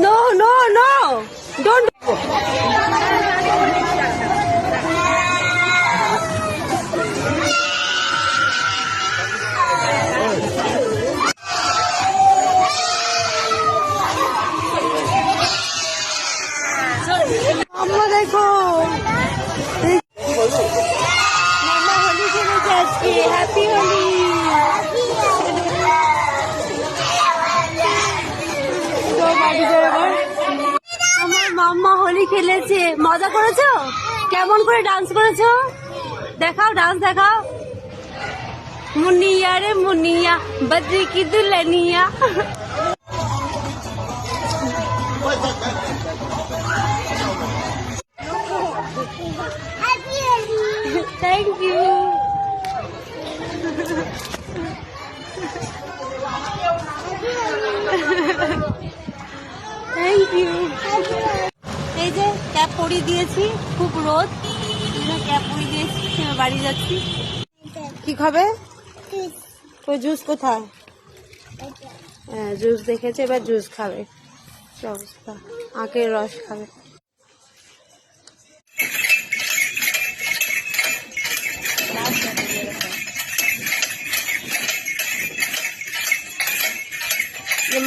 No, no, no. Don't. আম্মা দেখো, মাম্মা হোলি খেলেছে আজকে। হ্যাপি হোলি। আমার মাম্মা হোলি খেলেছে। মজা করেছো? কেমন করে ডান্স করেছো? দেখাও, ডান্স দেখাও। মুনিয়া রে মুনিয়া, বদ্রি কি দুলনিয়া। Thank you. Thank you. এই যে ক্যাপ পরিয়ে দিয়েছি, খুব রোদ, ক্যাপ পরিয়ে দিয়েছি, বাড়ি যাচ্ছি। কি খাবে? ওই জুস কোথায়? হ্যাঁ, জুস দেখেছে, এবার জুস খাবে। কি অবস্থা, আখের রস খাবে।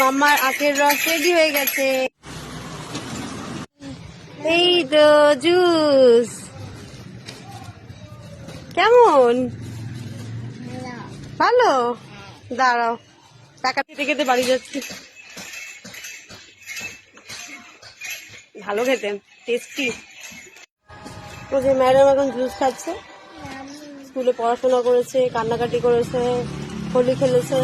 মাম্মার আখের রস রেডি হয়ে গেছে। এই তো জুস। কেমন? ভালো। দাঁড়াও, টাকা খেতে খেতে বাড়ি যাচ্ছি। ভালো খেতে, টেস্টি। ও যে ম্যাডাম এখন জুস খাচ্ছে। স্কুলে পড়াশোনা করেছে, কান্নাকাটি করেছে, হোলি খেলেছে,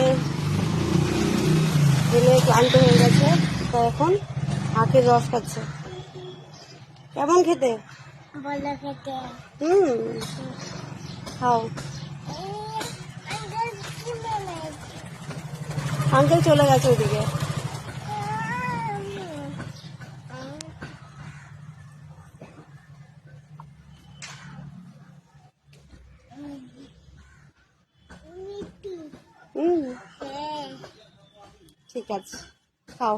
খেলে ক্লান্ত হয়ে গেছে, তো এখন আখের রস খাচ্ছে। কেমন খেতে? খাও। আঙ্কেল চলে গেছে ওইদিকে। ঠিক আছে, খাও।